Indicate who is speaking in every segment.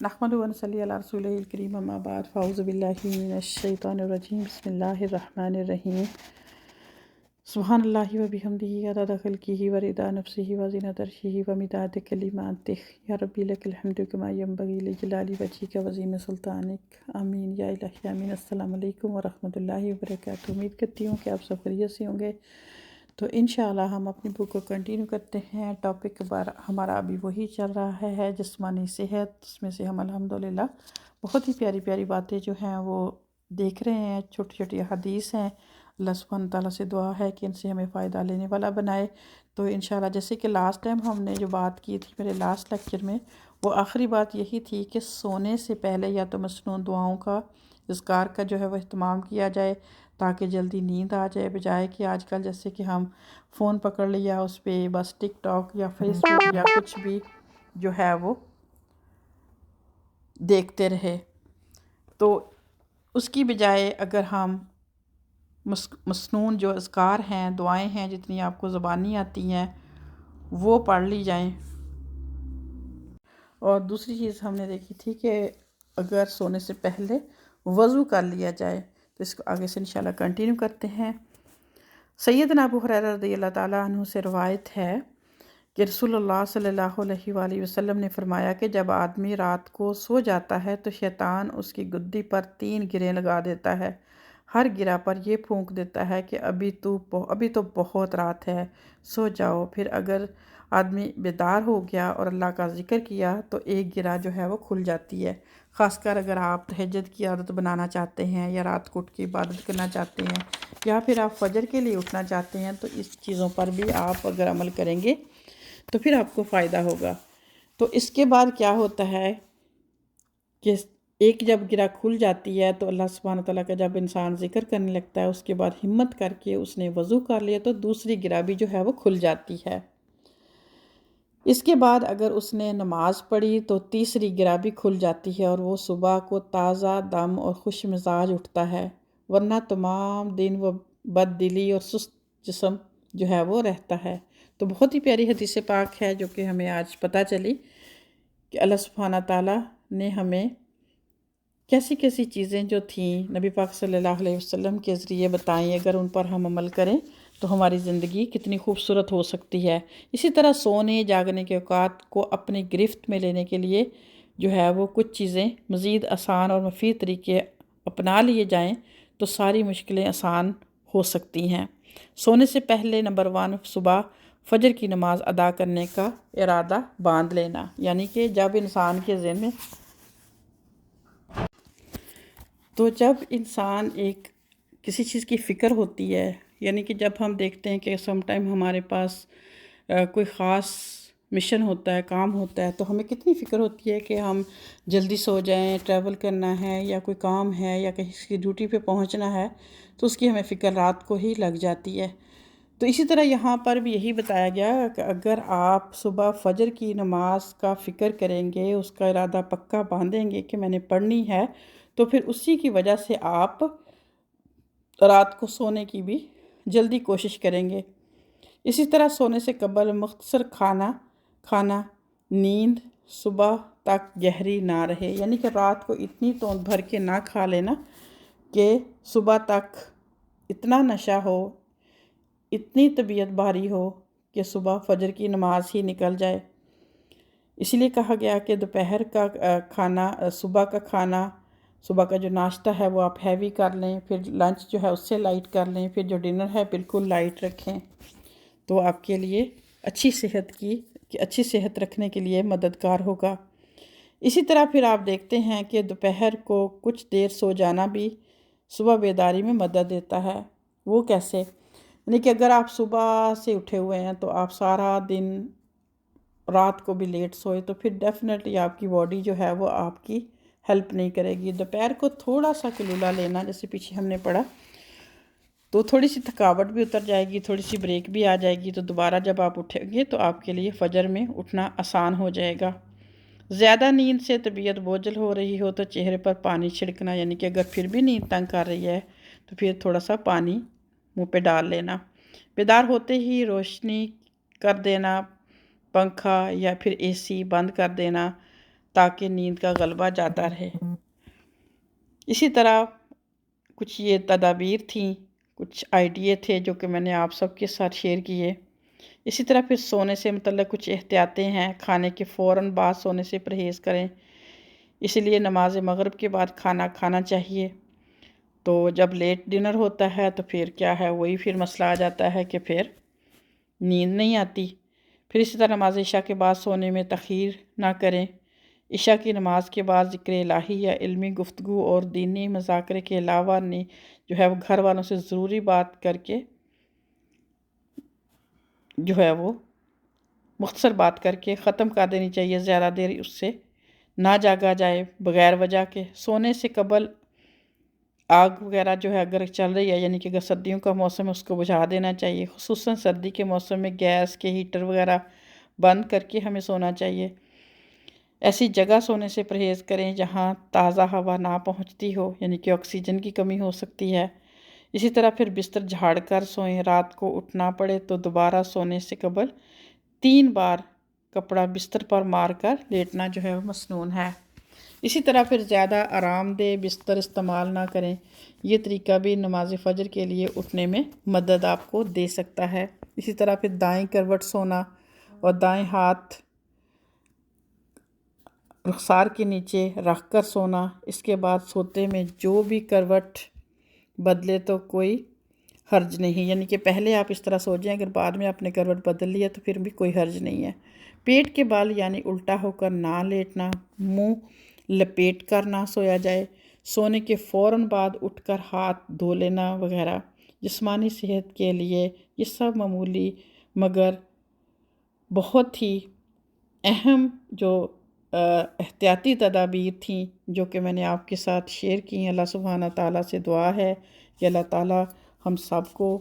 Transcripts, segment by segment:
Speaker 1: नहमदु व नसल्ली अला रसूलिल करीम अम्मा बाद फ़ाऊज़ु बिल्लाहि मिनश शैतानिर रजीम बिस्मिल्लाहिर रहमानिर रहीम सुब्हानल्लाहि व बिहम्दिही अदद खल्क़िही व रिदा नफ्सिही व ज़ीनत अर्शिही व मिदाद कलिमातिही या रब्बी लकल हम्दु कमा यंबग़ी लिजलाली वजहिका व अज़ीम सुल्तानिक आमीन या इलाही आमीन। अस्सलामु अलैकुम व रहमतुल्लाहि व बरकातुहू। उम्मीद करती हूँ कि आप सब खैरियत से होंगे। तो इंशाअल्लाह हम अपनी बुक को कंटिन्यू करते हैं। टॉपिक हमारा अभी वही चल रहा है जिस्मानी सेहत। उसमें से हम अल्हम्दुलिल्लाह बहुत ही प्यारी प्यारी बातें जो हैं वो देख रहे हैं। छोटी छोटी हदीस हैं। अल्लाह सुब्हान तआला से दुआ है कि इनसे हमें फ़ायदा लेने वाला बनाए। तो इंशाअल्लाह जैसे कि लास्ट टाइम हमने जो बात की थी मेरे लास्ट लेक्चर में, वो आखिरी बात यही थी कि सोने से पहले या तो मसनून दुआओं का इज़्कार का जो है वह इह्तिमाम किया जाए ताकि जल्दी नींद आ जाए, बजाय कि आजकल जैसे कि हम फ़ोन पकड़ लिया उस पर बस टिकटॉक या फेसबुक या कुछ भी जो है वो देखते रहे। तो उसकी बजाय अगर हम मसनून जो अज़कार हैं, दुआएं हैं, जितनी आपको ज़बानी आती हैं वो पढ़ ली जाएं। और दूसरी चीज़ हमने देखी थी कि अगर सोने से पहले वज़ू कर लिया जाए। तो इसको आगे से इंशाल्लाह कंटिन्यू करते हैं। सैयदना अबू हुरैरा रज़ियल्लाहु ताला अन्हु से रवायत है कि रसूलुल्लाह सल्लल्लाहु अलैहि वसल्लम ने फरमाया कि जब आदमी रात को सो जाता है तो शैतान उसकी गुद्दी पर 3 गिरें लगा देता है। हर गिरा पर ये फूंक देता है कि अभी तो बहुत रात है, सो जाओ। फिर अगर आदमी बेदार हो गया और अल्लाह का ज़िक्र किया तो एक गिरा जो है वो खुल जाती है। ख़ासकर अगर आप तहज्जुद की आदत बनाना चाहते हैं या रात को उठ के इबादत करना चाहते हैं या फिर आप फजर के लिए उठना चाहते हैं, तो इस चीज़ों पर भी आप अगर अमल करेंगे तो फिर आपको फ़ायदा होगा। तो इसके बाद क्या होता है कि एक जब गिरा खुल जाती है तो अल्लाह सुब्हानहू तआला का जब इंसान ज़िक्र करने लगता है उसके बाद हिम्मत करके उसने वज़ू कर लिया तो दूसरी गिरा भी जो है वो खुल जाती है। इसके बाद अगर उसने नमाज़ पढ़ी तो तीसरी गिरा भी खुल जाती है और वो सुबह को ताज़ा दम और खुश मिजाज उठता है, वरना तमाम दिन वो बददिली और सुस्त जिस्म जो है वो रहता है। तो बहुत ही प्यारी हदीस पाक है जो कि हमें आज पता चली कि अल्लाह सुब्हाना ताला ने हमें कैसी कैसी चीज़ें जो थीं नबी पाक सल्लल्लाहु अलैहि वसल्लम के ज़रिए बताएं, अगर उन पर हम अमल करें तो हमारी ज़िंदगी कितनी खूबसूरत हो सकती है। इसी तरह सोने जागने के औकात को अपनी गिरफ्त में लेने के लिए जो है वो कुछ चीज़ें मज़ीद आसान और मुफीद तरीके अपना लिए जाएं तो सारी मुश्किलें आसान हो सकती हैं। सोने से पहले नंबर 1 सुबह फजर की नमाज़ अदा करने का इरादा बांध लेना। यानी कि जब इंसान के ज़हन में जब इंसान एक किसी चीज़ की फ़िक्र होती है, यानी कि जब हम देखते हैं कि सम टाइम हमारे पास कोई ख़ास मिशन होता है, काम होता है, तो हमें कितनी फ़िक्र होती है कि हम जल्दी सो जाएं, ट्रैवल करना है या कोई काम है या कहीं की ड्यूटी पे पहुंचना है, तो उसकी हमें फ़िक्र रात को ही लग जाती है। तो इसी तरह यहाँ पर भी यही बताया गया कि अगर आप सुबह फजर की नमाज का फ़िक्र करेंगे, उसका इरादा पक्का बांधेंगे कि मैंने पढ़नी है, तो फिर उसी की वजह से आप रात को सोने की भी जल्दी कोशिश करेंगे। इसी तरह सोने से कबल मुख्तसर खाना नींद सुबह तक गहरी ना रहे, यानी कि रात को इतनी तोंद भर के ना खा लेना कि सुबह तक इतना नशा हो, इतनी तबीयत भारी हो कि सुबह फजर की नमाज ही निकल जाए। इसलिए कहा गया कि दोपहर का खाना, सुबह का खाना, सुबह का जो नाश्ता है वो आप हैवी कर लें, फिर लंच जो है उससे लाइट कर लें, फिर जो डिनर है बिल्कुल लाइट रखें, तो आपके लिए अच्छी सेहत रखने के लिए मददगार होगा। इसी तरह फिर आप देखते हैं कि दोपहर को कुछ देर सो जाना भी सुबह बेदारी में मदद देता है। वो कैसे? यानी कि अगर आप सुबह से उठे हुए हैं तो आप सारा दिन रात को भी लेट सोए तो फिर डेफिनेटली आपकी बॉडी जो है वो आपकी हेल्प नहीं करेगी। दोपहर को थोड़ा सा किलूला लेना, जैसे पीछे हमने पढ़ा, तो थोड़ी सी थकावट भी उतर जाएगी, थोड़ी सी ब्रेक भी आ जाएगी। तो दोबारा जब आप उठेंगे तो आपके लिए फ़जर में उठना आसान हो जाएगा। ज़्यादा नींद से तबीयत बोझल हो रही हो तो चेहरे पर पानी छिड़कना, यानी कि अगर फिर भी नींद तंग कर रही है तो फिर थोड़ा सा पानी मुँह पे डाल लेना। बेदार होते ही रोशनी कर देना, पंखा या फिर एसी बंद कर देना تاکہ نیند کا غلبہ جاتا رہے۔ اسی طرح کچھ یہ تدابیر تھیں، کچھ آئیڈیے تھے جو کہ میں نے آپ سب کے ساتھ شیئر کیے۔ اسی طرح پھر سونے سے متعلق کچھ احتیاطیں ہیں۔ کھانے کے فوراً بعد سونے سے پرہیز کریں، اسی لیے نماز مغرب کے بعد کھانا کھانا چاہیے۔ تو جب لیٹ ڈنر ہوتا ہے تو پھر کیا ہے، وہی پھر مسئلہ آ جاتا ہے کہ پھر نیند نہیں آتی۔ پھر اسی طرح نماز عشاء کے بعد سونے میں تاخیر نہ کریں۔ عشاء کی نماز کے بعد ذکر الہی یا علمی گفتگو اور دینی مذاکرے کے علاوہ جو ہے وہ گھر والوں سے ضروری بات کر کے جو ہے وہ مختصر بات کر کے ختم کر دینی چاہیے۔ زیادہ دیر اس سے نہ جاگا جائے بغیر وجہ کے۔ سونے سے قبل آگ وغیرہ جو ہے اگر چل رہی ہے، یعنی کہ اگر سردیوں کا موسم ہے، اس کو بجھا دینا چاہیے۔ خصوصاً سردی کے موسم میں گیس کے ہیٹر وغیرہ بند کر کے ہمیں سونا چاہیے۔ ایسی جگہ سونے سے پرہیز کریں جہاں تازہ ہوا نہ پہنچتی ہو، یعنی کہ آکسیجن کی کمی ہو سکتی ہے۔ اسی طرح پھر بستر جھاڑ کر سوئیں۔ رات کو اٹھنا پڑے تو دوبارہ سونے سے قبل 3 بار کپڑا بستر پر مار کر لیٹنا جو ہے وہ مسنون ہے۔ اسی طرح پھر زیادہ آرام دہ بستر استعمال نہ کریں۔ یہ طریقہ بھی نماز فجر کے لیے اٹھنے میں مدد آپ کو دے سکتا ہے۔ اسی طرح پھر دائیں کروٹ سونا اور دائیں ہاتھ رخسار کے نیچے رکھ کر سونا۔ اس کے بعد سوتے میں جو بھی کروٹ بدلے تو کوئی حرج نہیں، یعنی کہ پہلے آپ اس طرح سو جائیں، اگر بعد میں آپ نے کروٹ بدل لیا تو پھر بھی کوئی حرج نہیں ہے۔ پیٹ کے بال یعنی الٹا ہو کر نہ لیٹنا، منہ لپیٹ کر نہ سویا جائے۔ سونے کے فوراً بعد اٹھ کر ہاتھ دھو لینا وغیرہ جسمانی صحت کے لیے یہ سب معمولی مگر بہت ہی اہم جو احتیاطی تدابیر تھیں جو کہ میں نے آپ کے ساتھ شیئر کی ہیں۔ اللہ سبحانہ تعالیٰ سے دعا ہے کہ اللہ تعالیٰ ہم سب کو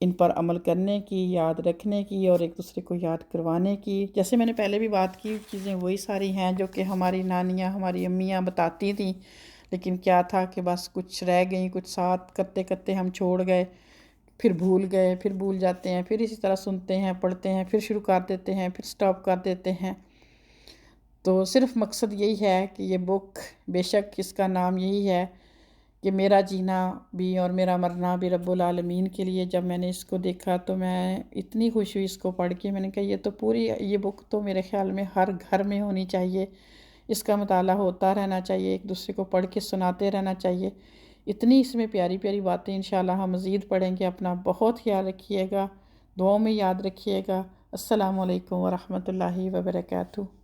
Speaker 1: ان پر عمل کرنے کی، یاد رکھنے کی اور ایک دوسرے کو یاد کروانے کی۔ جیسے میں نے پہلے بھی بات کی، چیزیں وہی ساری ہیں جو کہ ہماری نانیاں، ہماری امیاں بتاتی تھیں، لیکن کیا تھا کہ بس کچھ رہ گئیں، کچھ ساتھ کرتے کرتے ہم چھوڑ گئے، پھر بھول گئے، پھر بھول جاتے ہیں، پھر اسی طرح سنتے ہیں، پڑھتے ہیں، پھر شروع کر دیتے ہیں، پھر سٹاپ کر دیتے ہیں۔ تو صرف مقصد یہی ہے کہ یہ بک، بے شک اس کا نام یہی ہے کہ میرا جینا بھی اور میرا مرنا بھی رب العالمین کے لیے۔ جب میں نے اس کو دیکھا تو میں اتنی خوش ہوئی اس کو پڑھ کے، میں نے کہا یہ بک تو میرے خیال میں ہر گھر میں ہونی چاہیے، اس کا مطالعہ ہوتا رہنا چاہیے، ایک دوسرے کو پڑھ کے سناتے رہنا چاہیے۔ اتنی اس میں پیاری پیاری باتیں انشاءاللہ ہم مزید پڑھیں گے۔ اپنا بہت خیال رکھیے گا، دعاؤں میں یاد رکھیے گا۔ السلام علیکم ورحمۃ اللہ وبرکاتہ۔